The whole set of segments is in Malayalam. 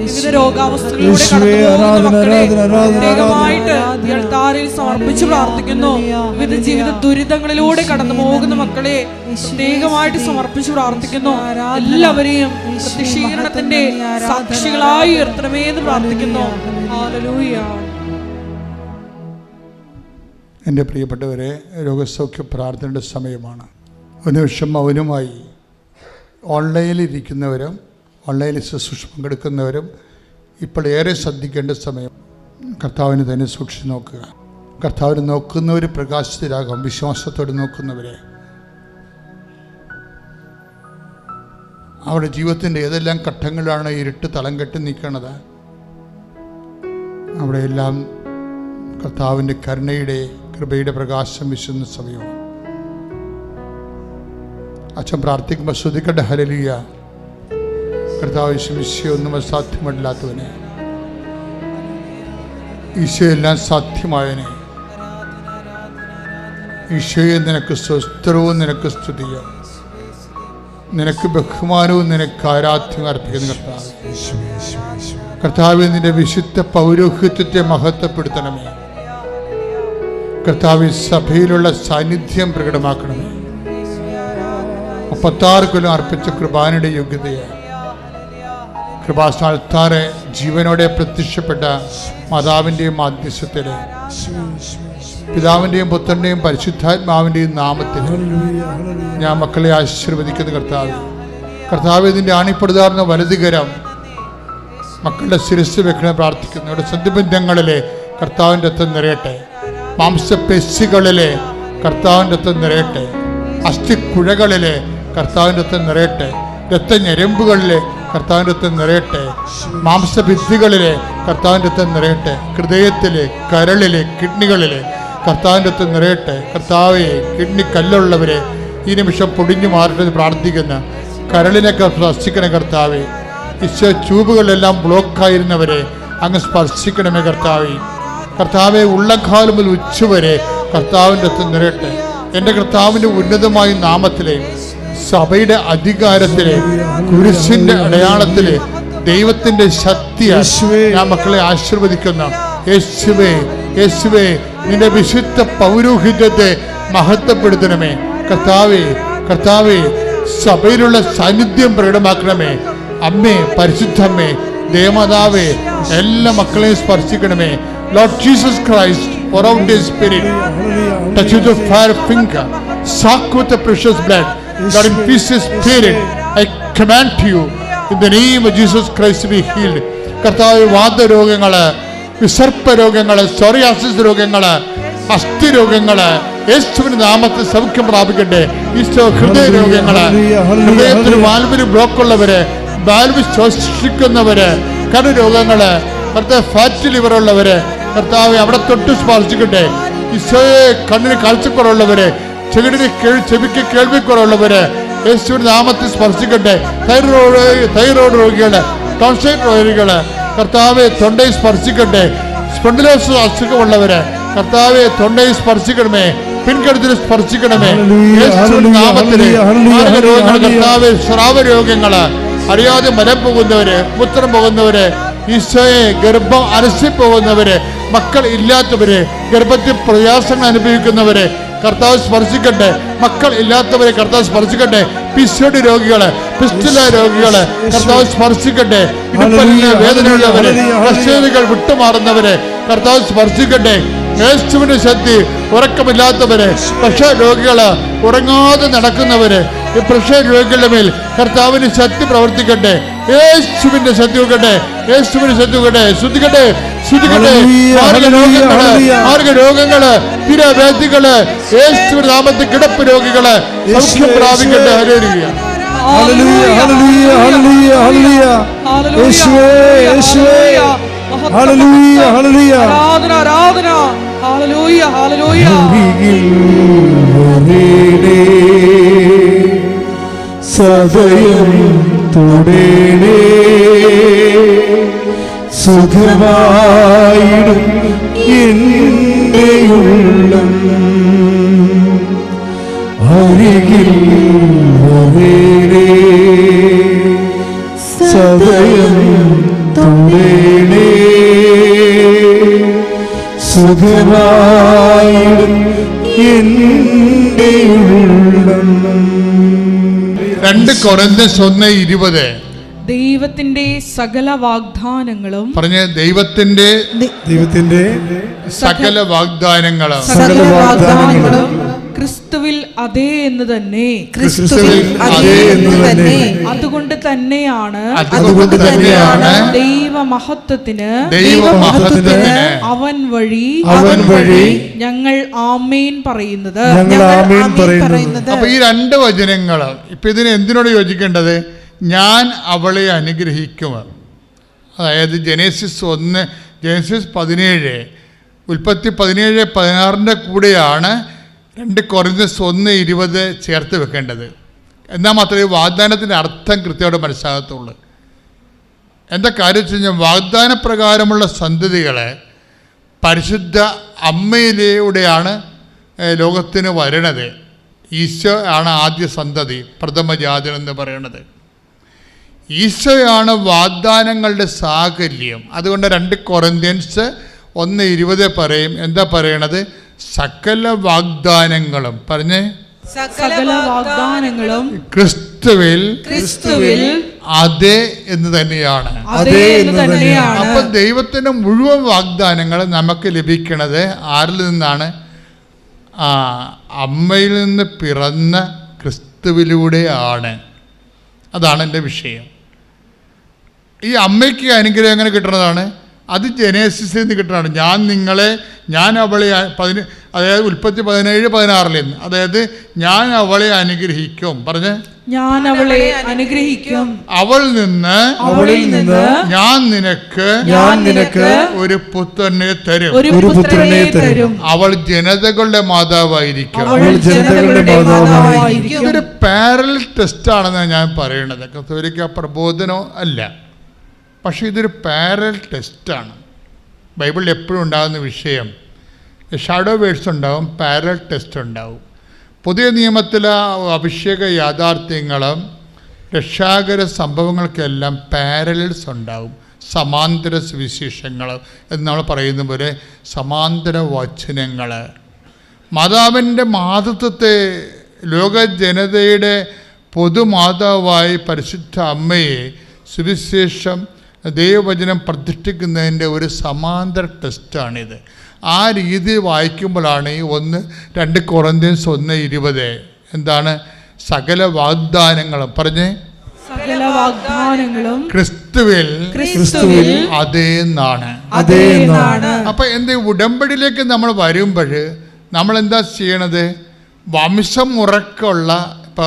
വിവിധ രോഗാവസ്ഥകളിലൂടെ പ്രത്യേകമായിട്ട് അൾത്താരയിൽ സമർപ്പിച്ച് പ്രാർത്ഥിക്കുന്നു. വിവിധ ജീവിത ദുരിതങ്ങളിലൂടെ കടന്നു പോകുന്ന മക്കളെ പ്രത്യേകമായിട്ട് സമർപ്പിച്ച് പ്രാർത്ഥിക്കുന്നു. എല്ലാവരെയും പ്രത്യക്ഷീകരണത്തിന്റെ സാക്ഷികളായി ഉയർത്തണമേ എന്ന് പ്രാർത്ഥിക്കുന്നു. ഹല്ലേലൂയ. എൻ്റെ പ്രിയപ്പെട്ടവരെ, രോഗസൗഖ്യ പ്രാർത്ഥനയുടെ സമയമാണ്. ഒരു നിമിഷം മൗനമായി ഓൺലൈനിൽ ഇരിക്കുന്നവരും ഓൺലൈനിൽ ശുശ്രൂഷ പങ്കെടുക്കുന്നവരും ഇപ്പോൾ ഏറെ ശ്രദ്ധിക്കേണ്ട സമയം. കർത്താവിന് തന്നെ സൂക്ഷിച്ച് നോക്കുക. കർത്താവിനെ നോക്കുന്നവർ പ്രകാശത്തിലാകും. വിശ്വാസത്തോടെ നോക്കുന്നവരെ അവരുടെ ജീവിതത്തിൻ്റെ ഏതെല്ലാം ഘട്ടങ്ങളിലാണ് ഇരുട്ട് തളം കെട്ടി നിൽക്കുന്നത്, അവിടെയെല്ലാം കർത്താവിൻ്റെ കരുണയുടെ കൃപയുടെ പ്രകാശം വീശുന്ന സമയവും. അച്ഛൻ പ്രാർത്ഥിക്കുമ്പോൾ ശ്രദ്ധിക്കട്ടെ. ഹല്ലേലൂയ. കർത്താവ് ഈശോയൊന്നും അസാധ്യമല്ലാത്തവനെ, ഈശോ എല്ലാം സാധ്യമായവനെ, ഈശോയെ നിനക്ക് സ്വസ്ത്രവും നിനക്ക് സ്തുതിയും, നിനക്ക് ബഹുമാനവും നിനക്ക് ആരാധ്യം അർപ്പിക്കുന്ന കർത്താവ്. കർത്താവെ, നിന്റെ വിശുദ്ധ പൗരോഹിത്യത്തെ മഹത്വപ്പെടുത്തണമേ. കർത്താവ്, സഭയിലുള്ള സാന്നിധ്യം പ്രകടമാക്കണമേ. 36 കൊല്ലം അർപ്പിച്ച കൃപാനയുടെ യോഗ്യതയെ കൃപാസ്ഥാനത്താറെ ജീവനോടെ പ്രത്യക്ഷപ്പെട്ട മാതാവിൻ്റെയും മാധ്യസ്ഥത്തിൽ പിതാവിൻ്റെയും പുത്രൻ്റെയും പരിശുദ്ധാത്മാവിൻ്റെയും നാമത്തിൽ ഞാൻ മക്കളെ ആശീർവദിക്കുന്ന കർത്താവ്. കർത്താവ്, ഇതിൻ്റെ ആണിപ്പെടുതാർന്ന വലതുകരം മക്കളുടെ ശിരസ് വെക്കണം പ്രാർത്ഥിക്കുന്നു. ഇവിടെ സന്ധിബന്ധങ്ങളിലെ കർത്താവിൻ്റെ രക്തം നിറയട്ടെ. മാംസപേശികളിലെ കർത്താവിൻ്റെ രക്തം നിറയട്ടെ. അസ്ഥിക്കുഴകളിലെ കർത്താവിൻ്റെ രക്തം നിറയട്ടെ. രക്തഞരമ്പുകളിലെ കർത്താവിൻ്റെ രക്തം നിറയട്ടെ. മാംസഭിത്തികളിലെ കർത്താവിൻ്റെ രക്തം നിറയട്ടെ. ഹൃദയത്തിലെ, കരളിലെ, കിഡ്നികളിലെ കർത്താവിൻ്റെ രക്തം നിറയട്ടെ. കർത്താവെ, കിഡ്നി കല്ലുള്ളവരെ ഈ നിമിഷം പൊടിഞ്ഞു മാറട്ടെ പ്രാർത്ഥിക്കുന്ന കരളിനൊക്കെ സ്പർശിക്കണേ കർത്താവെ. ഈശോ, ട്യൂബുകളെല്ലാം ബ്ലോക്കായിരുന്നവരെ അങ്ങ് സ്പർശിക്കണമേ കർത്താവെ. കർത്താവെ, ഉള്ളക്കാലം മുതൽ ഉച്ചവരെ കർത്താവിൻ്റെ രക്തം നിറയട്ടെ. എൻ്റെ കർത്താവിൻ്റെ ഉന്നതമായ നാമത്തിലെ, സഭയുടെ അധികാരത്തിലെ, കുരിശിന്റെ അടയാളത്തിലെ ദൈവത്തിന്റെ ശക്തി ഞാൻ മക്കളെ ആശീർവദിക്കുന്ന യേശുവേ, യേശുവേ, നിന്റെ വിശുദ്ധ പൗരോഹിത്യത്തെ മഹത്വപ്പെടുത്തണമേ കർത്താവേ. കർത്താവേ, സഭയിലുള്ള സാന്നിധ്യം പ്രകടമാക്കണമേ. അമ്മേ, പരിശുദ്ധമ്മേ, ദേവമാതാവേ, എല്ലാ മക്കളെയും സ്പർശിക്കണമേ. Lord Jesus Christ, pour out His Spirit, touch with your fire finger, soak with the precious blood. Lord, in peace, Spirit, I command to you, in the name of Jesus Christ, to be healed. കർത്താവ്, വാതരോഗങ്ങള്, വിസർപ്പ രോഗങ്ങള്, സോറിയാസിസ് രോഗങ്ങള്, അസ്ഥി രോഗങ്ങള് യേശുവിന്റെ നാമത്തിൽ സൗഖ്യം പ്രാപിക്കട്ടെ. ഈശോ, ഹൃദയ രോഗങ്ങള്, ഹൃദയത്തിന് വാൽവിന് ബ്ലോക്കുള്ളവര്, വാൽവ് ശ്വസിക്കുന്നവര്, കരരോഗങ്ങള്, കർത്താവ് ഫാറ്റ് ലിവർ ഉള്ളവര്, കർത്താവ് അവിടെ തൊട്ട് സ്പർശിക്കട്ടെ. ഈശോയെ, കണ്ണിന് കാഴ്ചക്കുറവുള്ളവര്, ചെവിക്ക് കേൾവിക്കുറവുള്ളവര് യേശുവിന്റെ നാമത്തിൽ സ്പർശിക്കട്ടെ. തൈറോയ്ഡ് രോഗികള്, ടോൺസൈറ്റ് രോഗികള്, കർത്താവെ, തൊണ്ടയിൽ സ്പർശിക്കട്ടെ. സ്പോണ്ടിലോസിസ് അസുഖമുള്ളവര്, കർത്താവെ, തൊണ്ടയിൽ സ്പർശിക്കണമേ. പിൻകഴുത്തിൽ സ്പർശിക്കണമേ യേശുവിന്റെ നാമത്തില്. കർത്താവെ, സ്രാവ രോഗങ്ങള്, അറിയാതെ മരം പോകുന്നവര്, മൂത്രം പോകുന്നവര്, ഈശോയെ, ഗർഭം അലസിപ്പോകുന്നവര്, മക്കൾ ഇല്ലാത്തവര്, ഗർഭത്തിൽ പ്രയാസങ്ങൾ അനുഭവിക്കുന്നവര് കർത്താവ് സ്പർശിക്കട്ടെ. മക്കൾ ഇല്ലാത്തവരെ കർത്താവ് സ്പർശിക്കട്ടെ. പിസ്യോടി രോഗികള്, പിസ്റ്റുല രോഗികള് കർത്താവ് സ്പർശിക്കട്ടെ. ഇടുപ്പലിന് വേദനയുള്ളവര്, കശേരുകൾ വിട്ടുമാറുന്നവരെ കർത്താവ് സ്പർശിക്കട്ടെ. യേശുവിന്റെ ശക്തി. ഉറക്കമില്ലാത്തവര്, പ്രഷർ രോഗികള്, ഉറങ്ങാതെ നടക്കുന്നവര്, ഈ പ്രഷർ രോഗികളുടെ മേൽ കർത്താവിന് ശക്തി പ്രവർത്തിക്കട്ടെ. യേശുവിന്റെ ശക്തി വെക്കട്ടെ. യേശുവിന്റെ ശക്തി വെക്കട്ടെ. ശ്രദ്ധിക്കട്ടെ, ശ്രദ്ധിക്കട്ടെ. മാർഗരോഗങ്ങള്, തിരവേദികള്, യേശുവിന്റെ നാമത്തിൽ കിടപ്പ് രോഗികള് സൗഖ്യം പ്രാപിക്കട്ടെ. ഹല്ലേലൂയ, ഹല്ലേലൂയ, ഹല്ലേലൂയ, ഹല്ലേലൂയ, ഹല്ലേലൂയ. യേശുവേ, യേശുവേ, ഹല്ലേലൂയ, ഹല്ലേലൂയ. ആരാധന, ആരാധന. ഹല്ലേലൂയ, ഹല്ലേലൂയ. സദയം തുടേണേ സുഖമായിടും എൻ്റെ ഉള്ളം അരികിൽ വരേണേ, സദയം തൊടേണേ, സുഖമായിടും എൻ്റെ ഉള്ളം. 2 കൊരിന്ത്യർ 1:20 ദൈവത്തിന്റെ സകല വാഗ്ദാനങ്ങളും പറഞ്ഞ ദൈവത്തിന്റെ സകല വാഗ്ദാനങ്ങളും ക്രിസ്തുവിൽ അതേ എന്ന് തന്നെ, അതുകൊണ്ട് തന്നെയാണ് ദൈവമഹത്വത്തിന് അവൻ വഴി ഞങ്ങൾ ആമേൻ പറയുന്നത്. അപ്പൊ ഈ 2 വചനങ്ങൾ ഇപ്പൊ ഇതിന് എന്തിനോട് യോജിക്കേണ്ടത്? ഞാൻ അവളെ അനുഗ്രഹിക്കും. അതായത് ജനേസിസ് 17, ഉൽപ്പത്തി 17-16 കൂടെയാണ് 2 കൊരിന്ത്യർ 1:20 ചേർത്ത് വെക്കേണ്ടത്. എന്നാൽ മാത്രമേ വാഗ്ദാനത്തിൻ്റെ അർത്ഥം കൃത്യമായിട്ട് മനസ്സിലാകത്തുള്ളൂ. എന്താ കാര്യം വെച്ച് കഴിഞ്ഞാൽ വാഗ്ദാനപ്രകാരമുള്ള സന്തതികളെ പരിശുദ്ധ അമ്മയിലൂടെയാണ് ലോകത്തിന് വരണത്. ഈശോ ആണ് ആദ്യ സന്തതി, പ്രഥമജാതൻ എന്ന് പറയുന്നത്. ഈശോയാണ് വാഗ്ദാനങ്ങളുടെ സാകല്യം. അതുകൊണ്ട് 2 കൊരിന്ത്യർ 1:20 പറയും. എന്താ പറയണത്? സകല വാഗ്ദാനങ്ങളും പറഞ്ഞേ, സകല വാഗ്ദാനങ്ങളും ക്രിസ്തുവിൽ അതെ എന്ന് തന്നെയാണ്. അപ്പൊ ദൈവത്തിന്റെ മുഴുവൻ വാഗ്ദാനങ്ങൾ നമുക്ക് ലഭിക്കണത് ആരിൽ നിന്നാണ്? അമ്മയിൽ നിന്ന് പിറന്ന ക്രിസ്തുവിലൂടെയാണ്. അതാണ് എൻ്റെ വിഷയം. ഈ അമ്മയ്ക്ക് അനുഗ്രഹം എങ്ങനെ കിട്ടുന്നതാണ്? അത് ജനേസിസിൽ നിന്ന് കിട്ടുന്നതാണ്. ഞാൻ അവളെ അതായത് ഉൽപ്പത്തി 17-16 നിന്ന്, അതായത് ഞാൻ അവളെ അനുഗ്രഹിക്കും പറഞ്ഞ്, ഞാൻ അവളെ അനുഗ്രഹിക്കും, അവളിൽ നിന്ന് ഞാൻ നിനക്ക് ഒരു പുത്രനെ തരും, അവൾ ജനതകളുടെ മാതാവായിരിക്കും. ഇതൊരു പാരലൽ ടെസ്റ്റ് ആണെന്ന് ഞാൻ പറയണത്. കത്തോലിക്ക പ്രബോധനോ അല്ല, പക്ഷേ ഇതൊരു പാരലൽ ടെസ്റ്റാണ്. ബൈബിളിൽ എപ്പോഴും ഉണ്ടാകുന്ന വിഷയം ഷാഡോ വേഴ്സ് ഉണ്ടാവും, പാരലൽ ടെസ്റ്റ് ഉണ്ടാവും. പുതിയ നിയമത്തിലെ അഭിഷേക യാഥാർത്ഥ്യങ്ങളും രക്ഷാകര സംഭവങ്ങൾക്കെല്ലാം പാരലൽസ് ഉണ്ടാവും, സമാന്തര സുവിശേഷങ്ങൾ എന്ന് നമ്മൾ പറയുന്ന പോലെ സമാന്തര വചനങ്ങൾ. മാതാവിൻ്റെ മാതൃത്വത്തെ ലോക ജനതയുടെ പൊതുമാതാവായി പരിശുദ്ധ അമ്മയെ സുവിശേഷം ദൈവവചനം പ്രതിഷ്ഠിക്കുന്നതിൻ്റെ ഒരു സമാന്തര ടെസ്റ്റാണിത്. ആ രീതി വായിക്കുമ്പോഴാണ് ഈ 2 കൊരിന്ത്യർ 1:20 എന്താണ്? സകല വാഗ്ദാനങ്ങളും പറഞ്ഞേ, സകല വാഗ്ദാനങ്ങളും ക്രിസ്തുവിൽ അതേ എന്നാണ്. അപ്പൊ എന്ത് ഉടമ്പടിയിലേക്ക് നമ്മൾ വരുമ്പോൾ നമ്മൾ എന്താ ചെയ്യണത്? വംശമുറക്കുള്ള ഇപ്പൊ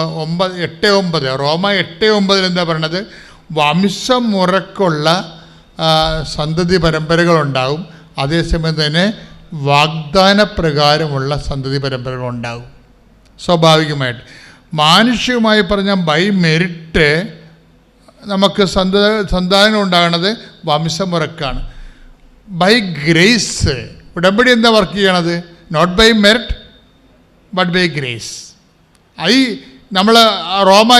8:9 റോമ 8:9 എന്താ പറയണത്? വംശമുറക്കുള്ള സന്തതി പരമ്പരകളുണ്ടാവും, അതേസമയം തന്നെ വാഗ്ദാനപ്രകാരമുള്ള സന്തതി പരമ്പരകളുണ്ടാവും. സ്വാഭാവികമായിട്ട് മാനുഷികമായി പറഞ്ഞാൽ ബൈ മെറിറ്റ് നമുക്ക് സന്താനം ഉണ്ടാകുന്നത് വംശമുറക്കാണ്. ബൈ ഗ്രേസ് ഉടമ്പടി എന്താ വർക്ക് ചെയ്യണത്? Not by merit but by grace. ഈ നമ്മൾ റോമ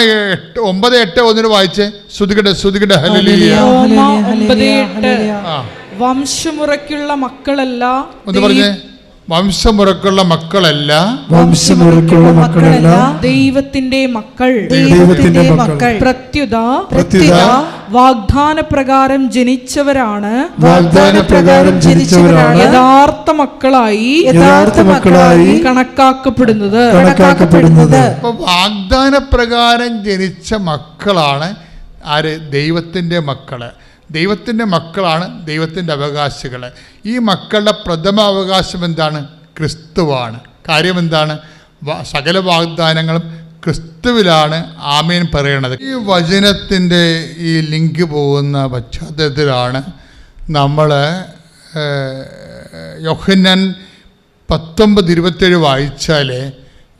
9:8-1 വായിച്ചേ. ശ്രുതികട്ടെ ഹല്ലേലൂയ. വംശമുറയ്ക്കുള്ള മക്കളല്ല, ഒന്ന് പറഞ്ഞേ, വംശമുറക്കുള്ള മക്കളല്ല, ദൈവത്തിന്റെ മക്കൾ. പ്രത്യുത വാഗ്ദാനപ്രകാരം ജനിച്ചവരാണ് യഥാർത്ഥ മക്കളായി കണക്കാക്കപ്പെടുന്നത്. അപ്പൊ വാഗ്ദാനപ്രകാരം ജനിച്ച മക്കളാണ് ആര്? ദൈവത്തിന്റെ മക്കള്. ദൈവത്തിൻ്റെ മക്കളാണ് ദൈവത്തിൻ്റെ അവകാശികൾ. ഈ മക്കളുടെ പ്രഥമ അവകാശം എന്താണ്? ക്രിസ്തുവാണ്. കാര്യം എന്താണ്? സകല വാഗ്ദാനങ്ങളും ക്രിസ്തുവിലാണ് ആമേൻ പറയണത്. ഈ വചനത്തിൻ്റെ ഈ ലിങ്ക് പോകുന്ന പശ്ചാത്തലത്തിലാണ് നമ്മൾ യോഹന്നാൻ 19:27 വായിച്ചാൽ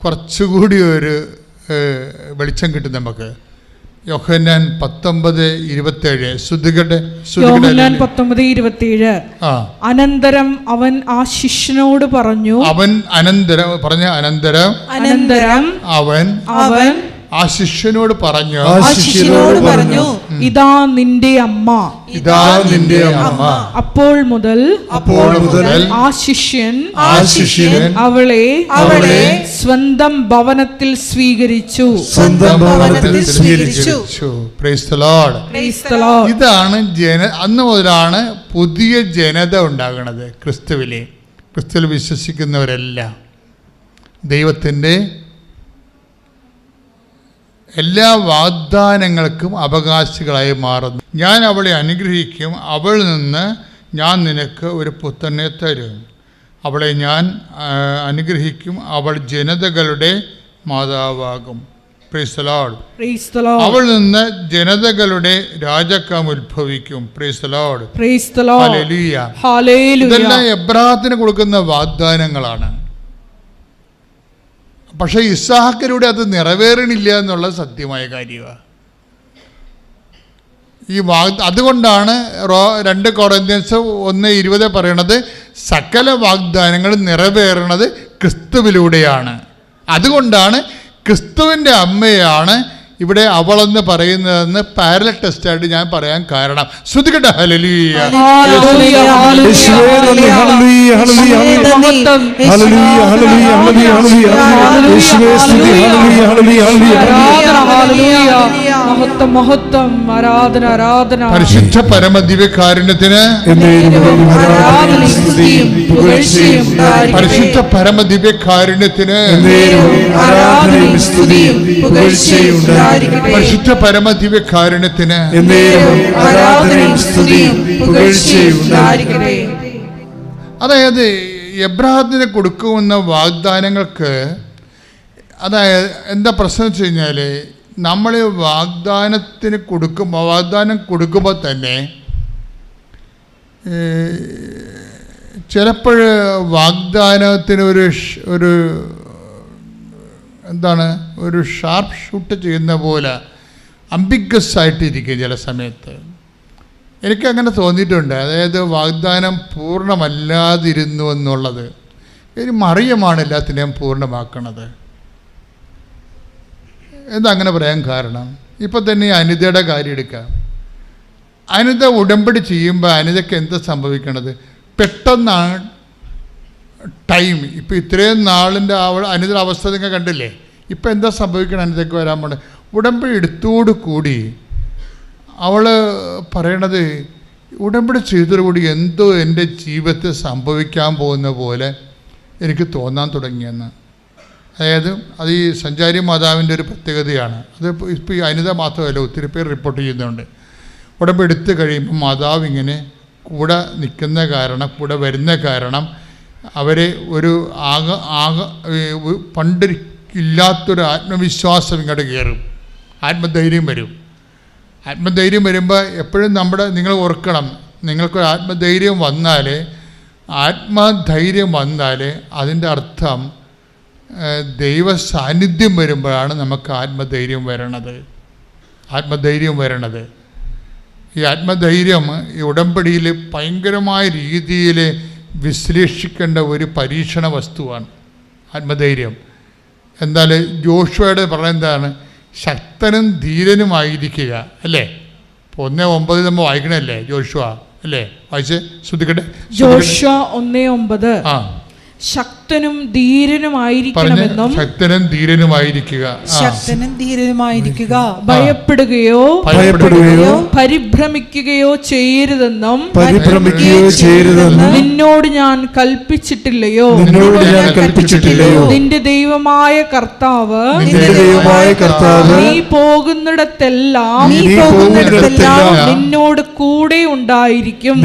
കുറച്ചുകൂടി ഒരു വെളിച്ചം കിട്ടും നമുക്ക്. യോഹന്നാൻ 19:27 യോഹന്നാൻ 19:27. ആ, അനന്തരം അവൻ ആ ശിഷ്യനോട് പറഞ്ഞു. അവൻ അനന്തരം അവൻ ആ ശിഷ്യനോട് പറഞ്ഞു, ഇതാ നിന്റെ അമ്മ. അപ്പോൾ മുതൽ ആ ശിഷ്യൻ അവളെ സ്വന്തം ഭവനത്തിൽ സ്വീകരിച്ചു. Praise the Lord. ഇതാണ് അന്ന് മുതലാണ് പുതിയ ജനത ഉണ്ടാകുന്നത്. ക്രിസ്തുവിൽ വിശ്വസിക്കുന്നവരെല്ലാം ദൈവത്തിൻ്റെ എല്ലാ വാഗ്ദാനങ്ങൾക്കും അവകാശികളായി മാറുന്നു. ഞാൻ അവളെ അനുഗ്രഹിക്കും, അവളിൽ നിന്ന് ഞാൻ നിനക്ക് ഒരു പുത്രനെ തരും. അവളെ ഞാൻ അനുഗ്രഹിക്കും, അവൾ ജനതകളുടെ മാതാവാകും. Praise the Lord. അവളിൽ നിന്ന് ജനതകളുടെ രാജാക്കം ഉത്ഭവിക്കും. Praise the Lord. Hallelujah. ഇതെല്ലാം എബ്രാഹത്തിന് കൊടുക്കുന്ന വാഗ്ദാനങ്ങളാണ്. പക്ഷേ ഇസ്ഹാക്കിലൂടെ അത് നിറവേറണില്ല എന്നുള്ള സത്യമായ കാര്യമാണ്. അതുകൊണ്ടാണ് 2 Corinthians 1:20 പറയണത് സകല വാഗ്ദാനങ്ങളും നിറവേറണത് ക്രിസ്തുവിലൂടെയാണ്. അതുകൊണ്ടാണ് ക്രിസ്തുവിൻ്റെ അമ്മയാണ് ഇവിടെ അവളെന്ന് പറയുന്നതെന്ന് പാരലൽ ടെസ്റ്റായിട്ട് ഞാൻ പറയാൻ കാരണം. ശ്രുതികട്ടെ. ഹല്ലേലൂയ. പരിശുദ്ധ പരമദിവ്യകാരുണ്യത്തിന്, പരിശുദ്ധ പരമദിവ്യകാരുണ്യത്തിന്, പരിശുദ്ധ പരമദിവ്യകാരുണ്യത്തിന്. അതായത് എബ്രാഹത്തിന് കൊടുക്കുന്ന വാഗ്ദാനങ്ങൾക്ക്, അതായത് എന്താ പ്രശ്നം വെച്ച് കഴിഞ്ഞാൽ, നമ്മൾ വാഗ്ദാനം കൊടുക്കുമ്പോൾ തന്നെ ചിലപ്പോൾ വാഗ്ദാനത്തിന് ഒരു ഷാർപ്പ് ഷൂട്ട് ചെയ്യുന്ന പോലെ അംബിഗസ് ആയിട്ടിരിക്കും ചില സമയത്ത്. എനിക്കങ്ങനെ തോന്നിയിട്ടുണ്ട്. അതായത് വാഗ്ദാനം പൂർണ്ണമല്ലാതിരുന്നു എന്നുള്ളത്. ഒരു മറിയമാണ് എല്ലാത്തിനെയും പൂർണ്ണമാക്കണത്. എന്താ അങ്ങനെ പറയാൻ കാരണം? ഇപ്പം തന്നെ അനിതയുടെ കാര്യം എടുക്കാം. അനിത ഉടമ്പടി ചെയ്യുമ്പോൾ അനിതയ്ക്ക് എന്താ സംഭവിക്കണത്? പെട്ടെന്നാണ് ടൈം. ഇപ്പം ഇത്രയും നാളിൻ്റെ അനിതയുടെ അവസ്ഥ നിങ്ങൾ കണ്ടില്ലേ? ഇപ്പം എന്താ സംഭവിക്കണം? അനിതയ്ക്ക് വരാൻ പോണത് ഉടമ്പടി എടുത്തോടു കൂടി അവൾ പറയണത്, ഉടമ്പടി ചെയ്തതോടുകൂടി എന്തോ എൻ്റെ ജീവിതത്തിൽ സംഭവിക്കാൻ പോകുന്ന പോലെ എനിക്ക് തോന്നാൻ തുടങ്ങിയെന്ന്. അതായത് അത് ഈ സഞ്ചാരി മാതാവിൻ്റെ ഒരു പ്രത്യേകതയാണ്. അത് ഇപ്പോൾ ഈ അനിത മാത്രമല്ല, ഒത്തിരി പേർ റിപ്പോർട്ട് ചെയ്യുന്നുണ്ട്. ഉടമ്പടി എടുത്തു കഴിയുമ്പോൾ മാതാവ് ഇങ്ങനെ കൂടെ നിൽക്കുന്ന കാരണം, കൂടെ വരുന്ന കാരണം അവരെ ഒരു പണ്ടില്ലാത്തൊരു ആത്മവിശ്വാസം ഇങ്ങോട്ട് കയറും. ആത്മധൈര്യം വരുമ്പോൾ എപ്പോഴും നിങ്ങൾ ഓർക്കണം, നിങ്ങൾക്കൊരു ആത്മധൈര്യം വന്നാൽ അതിൻ്റെ അർത്ഥം ദൈവ സാന്നിധ്യം വരുമ്പോഴാണ് നമുക്ക് ആത്മധൈര്യം വരണത്. ഈ ആത്മധൈര്യം ഈ ഉടമ്പടിയിൽ ഭയങ്കരമായ രീതിയിൽ വിശ്ലേഷിക്കേണ്ട ഒരു പരീക്ഷണ വസ്തുവാണ് ആത്മധൈര്യം. എന്നാൽ ജോഷുവയുടെ പറയുന്നതാണ് ശക്തനും ധീരനുമായിരിക്കുക, അല്ലേ? 1:9 നമ്മൾ വായിക്കണല്ലേ ജോഷുവ, അല്ലേ? വായിച്ച് ശ്രദ്ധിക്കട്ടെ. ജോഷുവ 1:9. ശക്തനും ധീരനുമായിരിക്കണമെന്നും, ശക്തനും ധീരനുമായിരിക്കുക, ഭയപ്പെടുകയോ പരിഭ്രമിക്കുകയോ ചെയ്യരുതെന്നും നിന്നോട് ഞാൻ കൽപ്പിച്ചിട്ടില്ലയോ? നിന്റെ ദൈവമായ കർത്താവ് നീ പോകുന്നിടത്തെല്ലാം നിന്നോട് കൂടെ ഉണ്ടായിരിക്കും.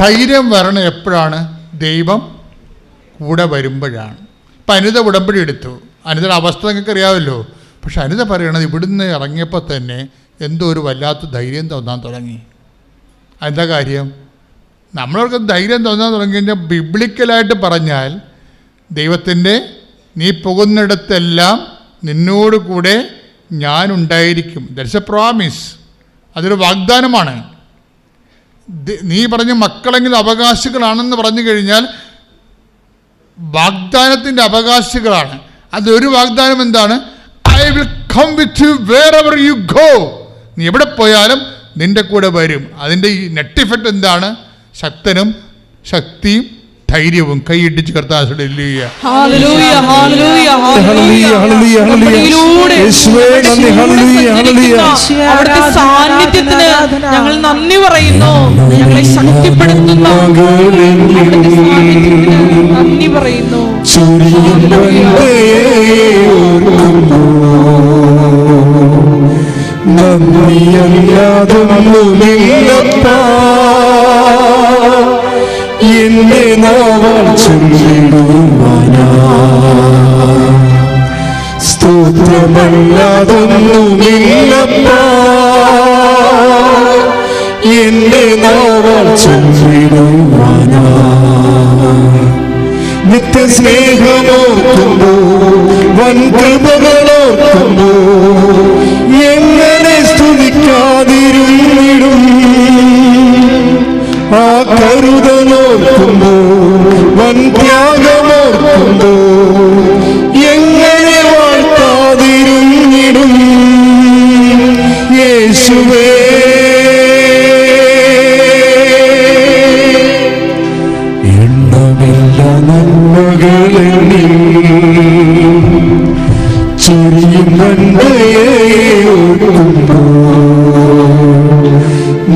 ധൈര്യം വരണം എപ്പോഴാണ്? ദൈവം കൂടെ വരുമ്പോഴാണ്. ഇപ്പം അനിത ഉടമ്പടി എടുത്തു. അനിതയുടെ അവസ്ഥ നിങ്ങൾക്ക് അറിയാമല്ലോ. പക്ഷെ അനിത പറയണത് ഇവിടുന്ന് ഇറങ്ങിയപ്പോൾ തന്നെ എന്തോ ഒരു വല്ലാത്ത ധൈര്യം തോന്നാൻ തുടങ്ങി. എന്താ കാര്യം? നമ്മളവർക്ക് ധൈര്യം തോന്നാൻ തുടങ്ങി കഴിഞ്ഞാൽ ബിബ്ലിക്കലായിട്ട് പറഞ്ഞാൽ ദൈവത്തിൻ്റെ നീ പോകുന്നിടത്തെല്ലാം നിന്നോട് കൂടെ ഞാനുണ്ടായിരിക്കും. ദാറ്റ്സ് എ പ്രോമിസ്, അതൊരു വാഗ്ദാനമാണ്. നീ പറഞ്ഞ മക്കളെങ്കിലും അവകാശികളാണെന്ന് പറഞ്ഞു കഴിഞ്ഞാൽ വാഗ്ദാനത്തിൻ്റെ അവകാശികളാണ്. അതൊരു വാഗ്ദാനം എന്താണ്? I will come with you wherever you go. നീ എവിടെ പോയാലും നിൻ്റെ കൂടെ വരും. അതിൻ്റെ ഈ നെറ്റ് ഇഫക്റ്റ് എന്താണ്? ശക്തനും ശക്തിയും ധൈര്യവും. കൈയിട്ടിച്ച് കർത്താവ് അവിടുത്തെ സാന്നിധ്യത്തിന് ഞങ്ങൾ നന്ദി പറയുന്നു. ഞങ്ങളെ ശക്തിപ്പെടുത്തുന്ന നന്ദി പറയുന്നു. എന്റെ നാവാൽ ചൊല്ലിടുവാനാ സ്തോത്രമല്ലാതൊന്നുമില്ലപ്പാ. എന്റെ നാവാൽ ചൊല്ലിടുവാനാ നിത്യസ്നേഹമോർക്കുമ്പോ വൻ കൃപകളോർക്കുമ്പോ എങ്ങനെ സ്തുതിക്കാതിരുന്നിടും. ആ കരുതലോർക്കുമ്പോ വൻ ത്യാഗമോർക്കുമ്പോ എങ്ങനെ വാഴ്ത്താതിരുന്നിടും. യേശുവേ എണ്ണമില്ല നന്മകളെന്നിൽ ചൊരിയും നന്മയെ ഓർക്കുമ്പോ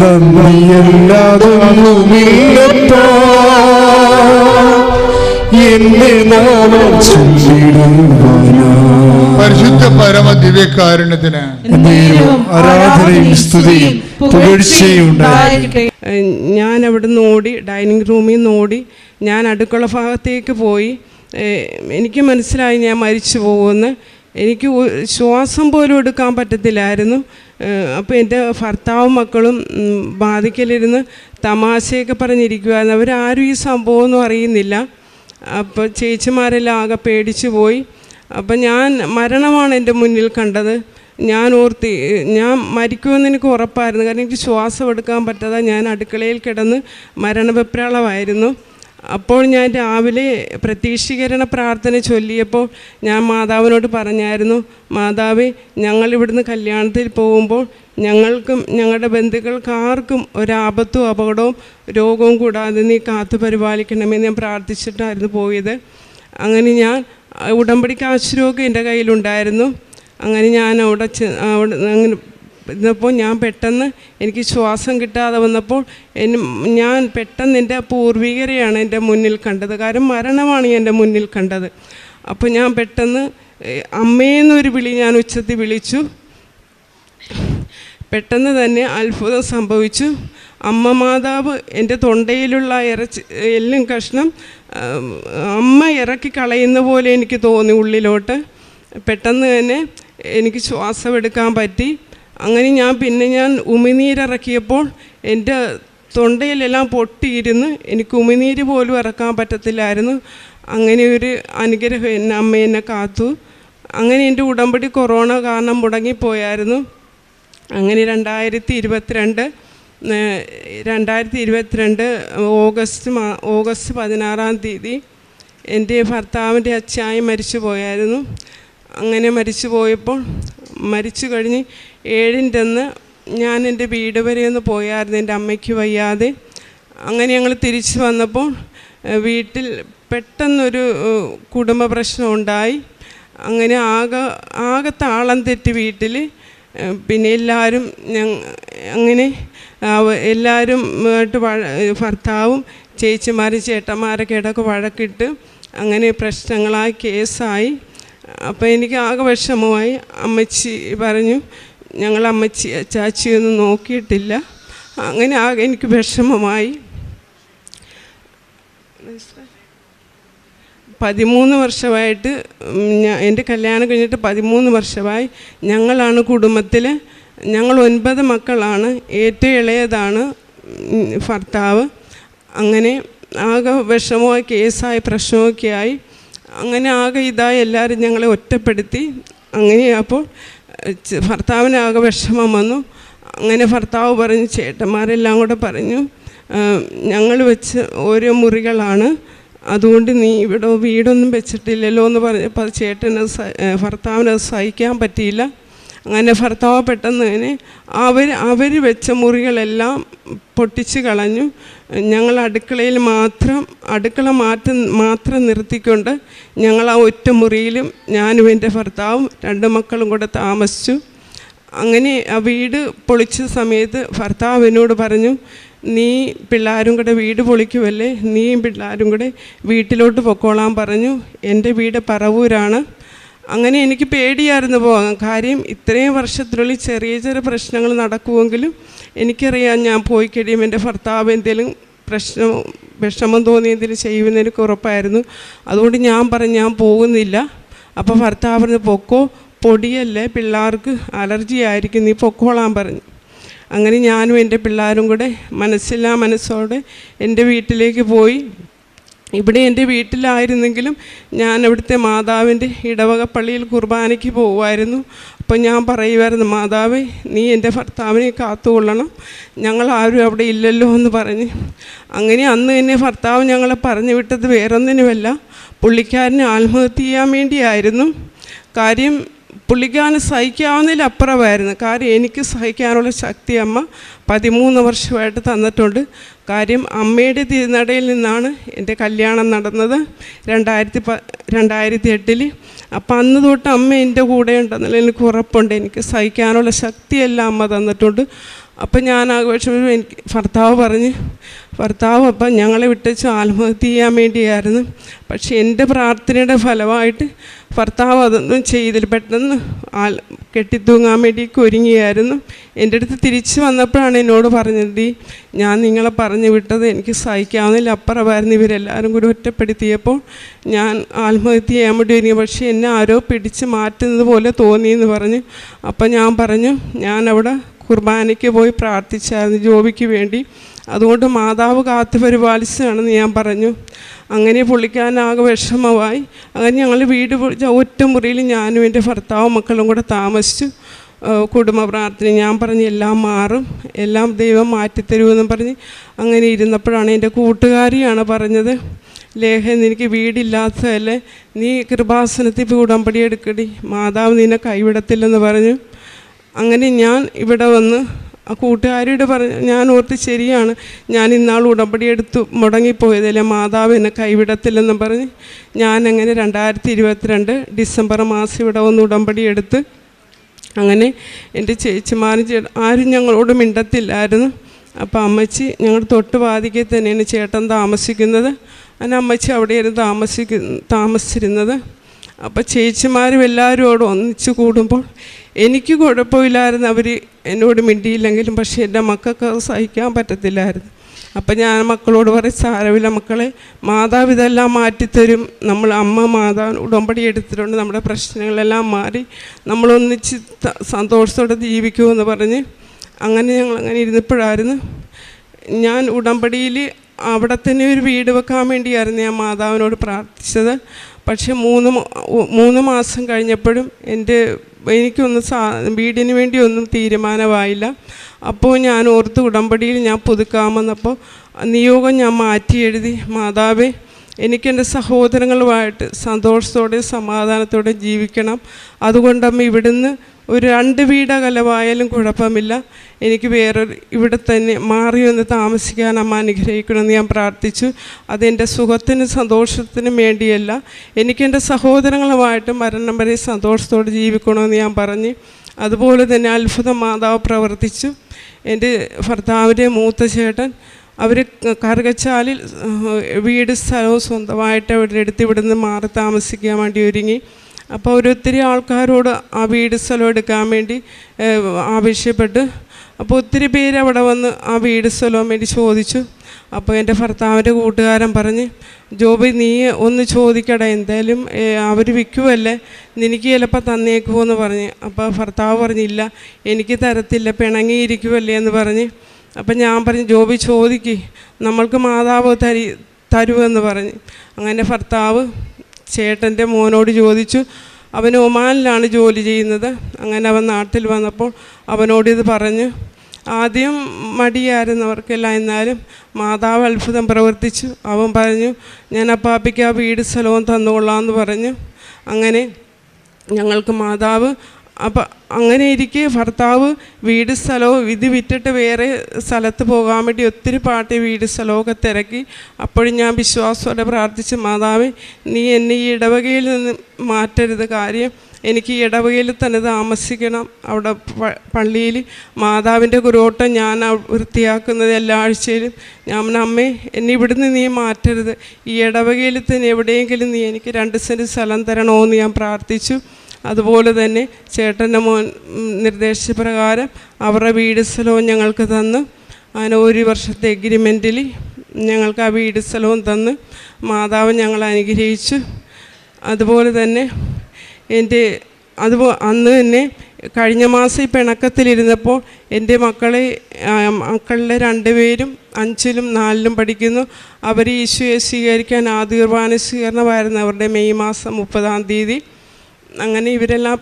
നന്ദിയല്ലാതൊന്നുമില്ലപ്പാ. എന്റെ നാമം ചൊല്ലിടുവാനാ പരിശുദ്ധ പരമ ദിവ്യകാരുണ്യത്തിന് ആരാധനയും സ്തുതിയും പുകഴ്ചയും ഉണ്ടായിരിക്കട്ടെ. ഞാൻ അവിടുന്ന് ഓടി, ഡൈനിങ് റൂമിൽ നിന്ന് ഓടി ഞാൻ അടുക്കള ഭാഗത്തേക്ക് പോയി. എനിക്ക് മനസ്സിലായി ഞാൻ മരിച്ചു പോകുമെന്ന്. എനിക്ക് ശ്വാസം പോലും എടുക്കാൻ പറ്റത്തില്ലായിരുന്നു. അപ്പോൾ എൻ്റെ ഭർത്താവും മക്കളും ബാധിക്കലിരുന്ന് തമാശയൊക്കെ പറഞ്ഞിരിക്കുമായിരുന്നു. അവരാരും ഈ സംഭവമൊന്നും അറിയുന്നില്ല. അപ്പോൾ ചേച്ചിമാരെല്ലാം ആകെ പേടിച്ചു പോയി. അപ്പം ഞാൻ മരണമാണ് എൻ്റെ മുന്നിൽ കണ്ടത്. ഞാൻ ഓർത്തി ഞാൻ മരിക്കുമെന്ന് എനിക്ക് ഉറപ്പായിരുന്നു. കാരണം എനിക്ക് ശ്വാസം എടുക്കാൻ പറ്റാതെ ഞാൻ അടുക്കളയിൽ കിടന്ന് മരണവെപ്രാളമായിരുന്നു. അപ്പോൾ ഞാൻ രാവിലെ പ്രതീക്ഷീകരണ പ്രാർത്ഥന ചൊല്ലിയപ്പോൾ ഞാൻ മാതാവിനോട് പറഞ്ഞായിരുന്നു, മാതാവേ, ഞങ്ങളിവിടുന്ന് കല്യാണത്തിൽ പോകുമ്പോൾ ഞങ്ങൾക്കും ഞങ്ങളുടെ ബന്ധുക്കൾക്ക് ആർക്കും ഒരാപത്തും അപകടവും രോഗവും കൂടാതെ നീ കാത്തു പരിപാലിക്കണമെന്ന് ഞാൻ പ്രാർത്ഥിച്ചിട്ടായിരുന്നു പോയത്. അങ്ങനെ ഞാൻ ഉടമ്പടി കാശുരോഗം എൻ്റെ കയ്യിലുണ്ടായിരുന്നു. അങ്ങനെ ഞാൻ അവിടെ അങ്ങനെ ഇന്നപ്പോൾ ഞാൻ പെട്ടെന്ന് എനിക്ക് ശ്വാസം കിട്ടാതെ വന്നപ്പോൾ ഞാൻ പെട്ടെന്ന് എൻ്റെ പൂർവികരെയാണ് എൻ്റെ മുന്നിൽ കണ്ടത്. കാരണം മരണമാണ് എൻ്റെ മുന്നിൽ കണ്ടത്. അപ്പോൾ ഞാൻ പെട്ടെന്ന് അമ്മയെന്നൊരു വിളി ഞാൻ ഉച്ചത്തിൽ വിളിച്ചു. പെട്ടെന്ന് തന്നെ അത്ഭുതം സംഭവിച്ചു. അമ്മ മാതാവ് എൻ്റെ തൊണ്ടയിലുള്ള എല്ലും കഷ്ണം അമ്മ ഇറക്കി കളയുന്ന പോലെ എനിക്ക് തോന്നി ഉള്ളിലോട്ട്. പെട്ടെന്ന് തന്നെ എനിക്ക് ശ്വാസം എടുക്കാൻ പറ്റി. അങ്ങനെ ഞാൻ ഉമിനീരിറക്കിയപ്പോൾ എൻ്റെ തൊണ്ടയിലെല്ലാം പൊട്ടിയിരുന്ന് എനിക്ക് ഉമിനീര് പോലും ഇറക്കാൻ പറ്റത്തില്ലായിരുന്നു. അങ്ങനെ ഒരു അനുഗ്രഹം അമ്മ എന്നെ കാത്തു. അങ്ങനെ എൻ്റെ ഉടമ്പടി കൊറോണ കാരണം മുടങ്ങിപ്പോയായിരുന്നു. അങ്ങനെ 2022 ഓഗസ്റ്റ് 16-ാം തീയതി എൻ്റെ ഭർത്താവിൻ്റെ അച്ചായി മരിച്ചു പോയായിരുന്നു. അങ്ങനെ മരിച്ചു പോയപ്പോൾ മരിച്ചു കഴിഞ്ഞ് 7-ൻ്റെ അന്ന് ഞാൻ എൻ്റെ വീട് വരെ ഒന്ന് പോയായിരുന്നു, എൻ്റെ അമ്മയ്ക്ക് വയ്യാതെ. അങ്ങനെ ഞങ്ങൾ തിരിച്ചു വന്നപ്പോൾ വീട്ടിൽ പെട്ടെന്നൊരു കുടുംബ പ്രശ്നം ഉണ്ടായി. അങ്ങനെ ആകെ താളം തെറ്റി വീട്ടിൽ. പിന്നെ എല്ലാവരും അങ്ങനെ എല്ലാവരും ഭർത്താവും ചേച്ചിമാരും ചേട്ടന്മാരൊക്കെ ഇടയ്ക്ക് വഴക്കിട്ട് അങ്ങനെ പ്രശ്നങ്ങളായി കേസായി. അപ്പോൾ എനിക്ക് ആകെ വിഷമമായി. അമ്മച്ചി പറഞ്ഞു, ഞങ്ങൾ ചാച്ചിയൊന്നും നോക്കിയിട്ടില്ല. അങ്ങനെ ആകെ എനിക്ക് വിഷമമായി. 13 വർഷമായിട്ട് എൻ്റെ കല്യാണം കഴിഞ്ഞിട്ട് 13 വർഷമായി. ഞങ്ങളാണ് കുടുംബത്തിൽ, ഞങ്ങൾ 9 മക്കളാണ്. ഏറ്റവും ഇളയതാണ് ഭർത്താവ്. അങ്ങനെ ആകെ വിഷമമായി, കേസായി, പ്രശ്നമൊക്കെ ആയി. അങ്ങനെ ആകെ ഇതായി എല്ലാവരും ഞങ്ങളെ ഒറ്റപ്പെടുത്തി. അങ്ങനെ അപ്പോൾ ഭർത്താവിനാകെ വിഷമം വന്നു. അങ്ങനെ ഭർത്താവ് പറഞ്ഞു, ചേട്ടന്മാരെല്ലാം കൂടെ പറഞ്ഞു, ഞങ്ങൾ വെച്ച് ഓരോ മുറികളാണ്, അതുകൊണ്ട് നീ ഇവിടെ വീടൊന്നും വെച്ചിട്ടില്ലല്ലോ എന്ന് പറഞ്ഞപ്പോൾ ഭർത്താവിനത് സഹിക്കാൻ പറ്റിയില്ല. അങ്ങനെ ഭർത്താവ് പെട്ടെന്ന് തന്നെ അവർ വെച്ച മുറികളെല്ലാം പൊട്ടിച്ച് കളഞ്ഞു. ഞങ്ങൾ അടുക്കള മാത്രം നിർത്തിക്കൊണ്ട് ഞങ്ങൾ ആ ഒറ്റ മുറിയിലും ഞാനും എൻ്റെ ഭർത്താവും 2 മക്കളും കൂടെ താമസിച്ചു. അങ്ങനെ ആ വീട് പൊളിച്ച സമയത്ത് ഭർത്താവ് എന്നോട് പറഞ്ഞു, നീ പിള്ളേരും കൂടെ വീട് പൊളിക്കുമല്ലേ, നീയും പിള്ളേരും കൂടെ വീട്ടിലോട്ട് പൊക്കോളാൻ പറഞ്ഞു. എൻ്റെ വീട് പറവൂരാണ്. അങ്ങനെ എനിക്ക് പേടിയായിരുന്നു പോകാൻ. കാര്യം ഇത്രയും വർഷത്തിനുള്ളിൽ ചെറിയ ചെറിയ പ്രശ്നങ്ങൾ നടക്കുമെങ്കിലും എനിക്കറിയാം ഞാൻ പോയി കഴിയുമ്പോൾ എൻ്റെ ഭർത്താവ് എന്തെങ്കിലും വിഷമം തോന്നിയതിൽ ചെയ്യുമെന്ന് എനിക്ക് ഉറപ്പായിരുന്നു. അതുകൊണ്ട് ഞാൻ പറഞ്ഞു ഞാൻ പോകുന്നില്ല. അപ്പോൾ ഭർത്താവ് പറഞ്ഞു, പൊക്കോ, പൊടിയല്ലേ, പിള്ളേർക്ക് അലർജി ആയിരിക്കും, നീ പൊക്കോളാൻ പറഞ്ഞു. അങ്ങനെ ഞാനും എൻ്റെ പിള്ളേരും കൂടെ മനസ്സോടെ എൻ്റെ വീട്ടിലേക്ക് പോയി. ഇവിടെ എൻ്റെ വീട്ടിലായിരുന്നെങ്കിലും ഞാൻ അവിടുത്തെ മാതാവിൻ്റെ ഇടവക പള്ളിയിൽ കുർബാനയ്ക്ക് പോകുമായിരുന്നു. അപ്പോൾ ഞാൻ പറയുമായിരുന്നു, മാതാവേ, നീ എൻ്റെ ഭർത്താവിനെ കാത്തുകൊള്ളണം, ഞങ്ങളാരും അവിടെ ഇല്ലല്ലോ എന്ന് പറഞ്ഞ്. അങ്ങനെ അന്ന് തന്നെ ഭർത്താവ് ഞങ്ങളെ പറഞ്ഞു വിട്ടത് വേറൊന്നിനുമല്ല, പുള്ളിക്കാരനെ ആത്മഹത്യ ചെയ്യാൻ വേണ്ടിയായിരുന്നു. കാര്യം പുള്ളിക്കാരന് സഹിക്കാവുന്നതിലപ്പുറമായിരുന്നു. കാര്യം എനിക്ക് സഹിക്കാനുള്ള ശക്തി അമ്മ 13 വർഷമായിട്ട് തന്നിട്ടുണ്ട്. കാര്യം അമ്മയുടെ തിരുനടയിൽ നിന്നാണ് എൻ്റെ കല്യാണം നടന്നത് 2008. അപ്പം അന്ന് തൊട്ട് അമ്മ എൻ്റെ കൂടെ ഉണ്ടെന്നുള്ള എനിക്ക് ഉറപ്പുണ്ട്. എനിക്ക് സഹിക്കാനുള്ള ശക്തിയെല്ലാം അമ്മ തന്നിട്ടുണ്ട്. അപ്പം ഞാൻ ആഘോഷം എനിക്ക് ഭർത്താവ് അപ്പം ഞങ്ങളെ വിട്ടേച്ച് ആത്മഹത്യ ചെയ്യാൻ വേണ്ടിയായിരുന്നു. പക്ഷെ എൻ്റെ പ്രാർത്ഥനയുടെ ഫലമായിട്ട് ഭർത്താവ് അതൊന്നും ചെയ്തില്ല. പെട്ടെന്ന് കെട്ടിത്തൂങ്ങാൻ വേണ്ടിയൊക്കെ ഒരുങ്ങിയായിരുന്നു. എൻ്റെ അടുത്ത് തിരിച്ച് വന്നപ്പോഴാണ് എന്നോട് പറഞ്ഞത്, ഞാൻ നിങ്ങളെ പറഞ്ഞു വിട്ടത് എനിക്ക് സഹിക്കാവുന്നതിൽ അപ്പുറമായിരുന്നു. ഇവരെല്ലാവരും കൂടി ഒറ്റപ്പെടുത്തിയപ്പോൾ ഞാൻ ആത്മഹത്യ ചെയ്യാൻ വേണ്ടി ഒരുങ്ങി. പക്ഷേ എന്നെ ആരോ പിടിച്ച് മാറ്റുന്നത് പോലെ തോന്നിയെന്ന് പറഞ്ഞു. അപ്പം ഞാൻ പറഞ്ഞു, ഞാനവിടെ കുർബാനയ്ക്ക് പോയി പ്രാർത്ഥിച്ചായിരുന്നു ജോബിക്ക് വേണ്ടി, അതുകൊണ്ട് മാതാവ് കാത്തു പരിപാലിച്ചതാണെന്ന് ഞാൻ പറഞ്ഞു. അങ്ങനെ പുള്ളിക്കാരനാകെ വിഷമമായി. അങ്ങനെ ഞങ്ങൾ വീട് ഒറ്റ മുറിയിൽ ഞാനും എൻ്റെ ഭർത്താവും മക്കളും കൂടെ താമസിച്ചു. കുടുംബ പ്രാർത്ഥന ഞാൻ പറഞ്ഞ് എല്ലാം മാറും, എല്ലാം ദൈവം മാറ്റിത്തരുമെന്നും പറഞ്ഞ് അങ്ങനെ ഇരുന്നപ്പോഴാണ് എൻ്റെ കൂട്ടുകാരിയാണ് പറഞ്ഞത്, ലേഖ, നിനക്ക് വീടില്ലാത്തതല്ലേ, നീ കൃപാസനത്തിൽ പോയി ഉടമ്പടി എടുക്കടി, മാതാവ് നിന്നെ കൈവിടത്തില്ലെന്ന് പറഞ്ഞു. അങ്ങനെ ഞാൻ ഇവിടെ വന്ന് ആ കൂട്ടുകാരിയോട് പറഞ്ഞു, ഞാൻ ഓർത്ത് ശരിയാണ്, ഞാൻ ഇന്നാൾ ഉടമ്പടി എടുത്ത് മുടങ്ങിപ്പോയതല്ലേ, മാതാവ് എന്നെ കൈവിടത്തില്ലെന്ന് പറഞ്ഞ് ഞാനങ്ങനെ 2022 ഡിസംബർ മാസം ഇവിടെ വന്ന് ഉടമ്പടി എടുത്ത്. അങ്ങനെ എൻ്റെ ചേച്ചിമാരും ആരും ഞങ്ങളോട് മിണ്ടത്തില്ലായിരുന്നു. അപ്പോൾ അമ്മച്ചി ഞങ്ങളുടെ തൊട്ട് വാതിക്കൽ തന്നെയാണ് ചേട്ടൻ താമസിക്കുന്നത്. അങ്ങനെ അമ്മച്ചി അവിടെയായിരുന്നു താമസിച്ചിരുന്നത്. അപ്പോൾ ചേച്ചിമാരും എല്ലാവരോടും ഒന്നിച്ച് കൂടുമ്പോൾ എനിക്ക് കുഴപ്പമില്ലായിരുന്നു, അവർ എന്നോട് മിണ്ടിയില്ലെങ്കിലും. പക്ഷേ എൻ്റെ മക്കൾക്ക് അത് സഹിക്കാൻ പറ്റത്തില്ലായിരുന്നു. അപ്പം ഞാൻ മക്കളോട് പറയും, സാരമില്ല മക്കളെ, മാതാവ് ഇതെല്ലാം മാറ്റിത്തരും, അമ്മ മാതാവ് ഉടമ്പടി എടുത്തിട്ടുണ്ട്, നമ്മുടെ പ്രശ്നങ്ങളെല്ലാം മാറി നമ്മളൊന്നിച്ച് സന്തോഷത്തോടെ ജീവിക്കുമെന്ന് പറഞ്ഞ് അങ്ങനെ ഞങ്ങളങ്ങനെ ഇരുന്നപ്പോഴായിരുന്നു ഞാൻ ഉടമ്പടിയിൽ അവിടെ തന്നെ ഒരു വീട് വെക്കാൻ വേണ്ടിയായിരുന്നു ഞാൻ മാതാവിനോട് പ്രാർത്ഥിച്ചത്. പക്ഷേ 3 മാസം കഴിഞ്ഞപ്പോഴും എനിക്കൊന്നും വീടിന് വേണ്ടി ഒന്നും തീരുമാനമായില്ല. അപ്പോൾ ഞാൻ ഓർത്ത് ഉടമ്പടിയിൽ ഞാൻ പുതുക്കാമെന്നപ്പോൾ നിയോഗം ഞാൻ മാറ്റി എഴുതി, മാതാവേ, എനിക്കെൻ്റെ സഹോദരങ്ങളുമായിട്ട് സന്തോഷത്തോടെ സമാധാനത്തോടെ ജീവിക്കണം, അതുകൊണ്ടമ്മ ഇവിടുന്ന് ഒരു 2 വീടകലമായാലും കുഴപ്പമില്ല, എനിക്ക് ഇവിടെ തന്നെ മാറി ഒന്ന് താമസിക്കാൻ അമ്മ അനുഗ്രഹിക്കണമെന്ന് ഞാൻ പ്രാർത്ഥിച്ചു. അതെൻ്റെ സുഖത്തിനും സന്തോഷത്തിനും വേണ്ടിയല്ല, എനിക്കെൻ്റെ സഹോദരങ്ങളുമായിട്ട് മരണം വരെ സന്തോഷത്തോടെ ജീവിക്കണമെന്ന് ഞാൻ പറഞ്ഞ്. അതുപോലെ തന്നെ അത്ഭുതം മാതാവ് പ്രവർത്തിച്ചു. എൻ്റെ ഭർത്താവിൻ്റെ മൂത്ത ചേട്ടൻ അവർ കറുകച്ചാലിൽ വീട് സ്ഥലവും സ്വന്തമായിട്ട് അവരുടെ അടുത്ത് ഇവിടുന്ന് മാറി താമസിക്കാൻ വേണ്ടി ഒരുങ്ങി. അപ്പോൾ ഒത്തിരി ആൾക്കാരോട് ആ വീട് സ്ഥലം എടുക്കാൻ വേണ്ടി ആവശ്യപ്പെട്ട്. അപ്പോൾ ഒത്തിരി പേര് അവിടെ വന്ന് ആ വീട് സ്ഥലവും വേണ്ടി ചോദിച്ചു. അപ്പോൾ എൻ്റെ ഭർത്താവിൻ്റെ കൂട്ടുകാരൻ പറഞ്ഞ്, ജോബി നീ ഒന്ന് ചോദിക്കട, എന്തായാലും അവർ വിൽക്കുമല്ലേ, നിനക്ക് ചിലപ്പോൾ തന്നേക്കുമോ പറഞ്ഞ്. അപ്പോൾ ഭർത്താവ് പറഞ്ഞില്ല, എനിക്ക് തരത്തില്ല, പിണങ്ങിയിരിക്കുമല്ലേ എന്ന് പറഞ്ഞ്. അപ്പം ഞാൻ പറഞ്ഞു, ജോബി ചോദിക്ക്, നമ്മൾക്ക് മാതാവ് തരുമെന്ന് പറഞ്ഞ്. അങ്ങനെ ഭർത്താവ് ചേട്ടൻ്റെ മോനോട് ചോദിച്ചു, അവൻ ഒമാനിലാണ് ജോലി ചെയ്യുന്നത്. അങ്ങനെ അവൻ നാട്ടിൽ വന്നപ്പോൾ അവനോടിത് പറഞ്ഞു. ആദ്യം മടിയായിരുന്നു അവർക്കെല്ലാം. എന്നാലും മാതാവ് അത്ഭുതം പ്രവർത്തിച്ചു. അവൻ പറഞ്ഞു, ഞാൻ അപ്പാപ്പിക്ക് ആ വീട് സ്ഥലവും തന്നുകൊള്ളാമെന്ന് പറഞ്ഞു. അങ്ങനെ ഞങ്ങൾക്ക് മാതാവ് അപ്പം അങ്ങനെ ഇരിക്കെ ഭർത്താവ് വീട് സ്ഥലവും ഇത് വിറ്റിട്ട് വേറെ സ്ഥലത്ത് പോകാൻ വേണ്ടി ഒത്തിരി പാട്ടി വീട് സ്ഥലമൊക്കെ തിരക്കി. അപ്പോഴും ഞാൻ വിശ്വാസത്തോടെ പ്രാർത്ഥിച്ചു, മാതാവേ നീ എന്നെ ഈ ഇടവകയിൽ നിന്ന് മാറ്റരുത്. കാര്യം എനിക്ക് ഈ ഇടവകയിൽ തന്നെ താമസിക്കണം. അവിടെ പള്ളിയിൽ മാതാവിൻ്റെ കുരോട്ടം ഞാൻ വൃത്തിയാക്കുന്നത് എല്ലാ ആഴ്ചയിലും. ഞാൻ അമ്മേ എന്നെ ഇവിടുന്ന് നീ മാറ്റരുത്, ഈ ഇടവകയിൽ തന്നെ എവിടെയെങ്കിലും നീ എനിക്ക് 2 സെൻറ്റ് സ്ഥലം തരണമെന്ന് ഞാൻ പ്രാർത്ഥിച്ചു. അതുപോലെ തന്നെ ചേട്ടൻ്റെ മോൻ നിർദ്ദേശിച്ച പ്രകാരം അവരുടെ വീട് സ്ഥലവും ഞങ്ങൾക്ക് തന്നു. അങ്ങനെ 1 വർഷത്തെ എഗ്രിമെൻറ്റിൽ ഞങ്ങൾക്ക് ആ വീട് സ്ഥലവും തന്ന് മാതാവ് ഞങ്ങളെ അനുഗ്രഹിച്ചു. അതുപോലെ തന്നെ അന്ന് തന്നെ കഴിഞ്ഞ മാസം ഈ പിണക്കത്തിലിരുന്നപ്പോൾ എൻ്റെ മക്കളിൽ 2 പേരും 5ലും 4ലും പഠിക്കുന്നു. അവർ ഈശോയെ സ്വീകരിക്കാൻ ആദ്യ കുർബാന സ്വീകരണമായിരുന്നു അവരുടെ മെയ് മാസം 30-ാം തീയതി. അങ്ങനെ ഇവരെല്ലാം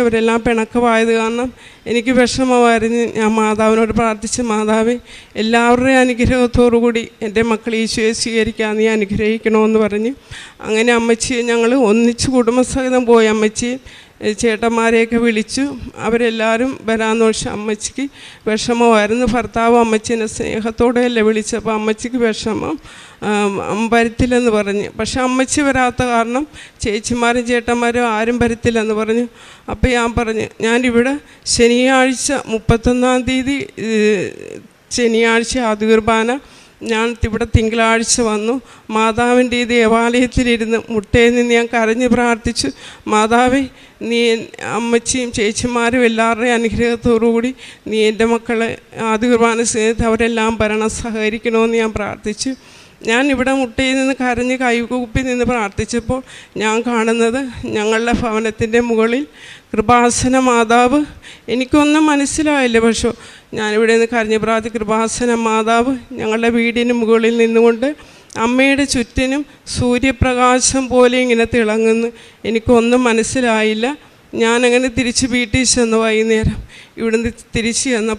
അവരെല്ലാം പിണക്കമായത് കാരണം എനിക്ക് വിഷമമായിരുന്നു. ഞാൻ മാതാവിനോട് പ്രാർത്ഥിച്ച്, മാതാവേ എല്ലാവരുടെയും അനുഗ്രഹത്തോടു കൂടി എൻ്റെ മക്കൾ ഈശോയെ സ്വീകരിക്കാൻ നീ അനുഗ്രഹിക്കണമെന്ന് പറഞ്ഞ് അങ്ങനെ അമ്മച്ചിയെ ഞങ്ങൾ ഒന്നിച്ച് കുടുംബസഹിതം പോയി. അമ്മച്ചിയെ ചേട്ടന്മാരെയൊക്കെ വിളിച്ചു. അവരെല്ലാവരും വരാമെന്ന് വെച്ചാൽ അമ്മച്ചിക്ക് വിഷമമായിരുന്നു. ഭർത്താവ് അമ്മച്ചീനെ സ്നേഹത്തോടെയല്ലേ വിളിച്ചപ്പോൾ അമ്മച്ചിക്ക് വിഷമം, വരത്തില്ലെന്ന് പറഞ്ഞ്. പക്ഷെ അമ്മച്ചി വരാത്ത കാരണം ചേച്ചിമാരും ചേട്ടന്മാരും ആരും വരത്തില്ലെന്ന് പറഞ്ഞു. അപ്പോൾ ഞാൻ പറഞ്ഞു, ഞാനിവിടെ ശനിയാഴ്ച 31-ാം തീയതി ശനിയാഴ്ച ആദ്യ കുർബാന, ഞാൻ ഇവിടെ തിങ്കളാഴ്ച വന്നു. മാതാവിൻ്റെ ഈ ദേവാലയത്തിലിരുന്ന് മുട്ടയിൽ നിന്ന് ഞാൻ കരഞ്ഞ് പ്രാർത്ഥിച്ചു, മാതാവേ നീ അമ്മച്ചിയും ചേച്ചിമാരും എല്ലാവരുടെയും അനുഗ്രഹത്തോടുകൂടി നീ എൻ്റെ മക്കളെ ആദ്യ കുർബാന സ്നേഹിച്ച് അവരെല്ലാം ഭരണം സഹകരിക്കണമെന്ന് ഞാൻ പ്രാർത്ഥിച്ചു. ഞാൻ ഇവിടെ മുട്ടയിൽ നിന്ന് കരഞ്ഞ് കൈകൂപ്പി നിന്ന് പ്രാർത്ഥിച്ചപ്പോൾ ഞാൻ കാണുന്നത് ഞങ്ങളുടെ ഭവനത്തിൻ്റെ മുകളിൽ കൃപാസന മാതാവ്. എനിക്കൊന്നും മനസ്സിലായില്ല. പക്ഷേ ഞാനിവിടെ നിന്ന് കരഞ്ഞ് കൃപാസന മാതാവ് ഞങ്ങളുടെ വീടിന് മുകളിൽ നിന്നുകൊണ്ട് അമ്മയുടെ ചുറ്റിനും സൂര്യപ്രകാശം പോലെ ഇങ്ങനെ തിളങ്ങുന്നു. എനിക്കൊന്നും മനസ്സിലായില്ല. ഞാനങ്ങനെ തിരിച്ച് വീട്ടിൽ ചെന്ന് വൈകുന്നേരം ഇവിടുന്ന് തിരിച്ച് ചെന്നപ്പോൾ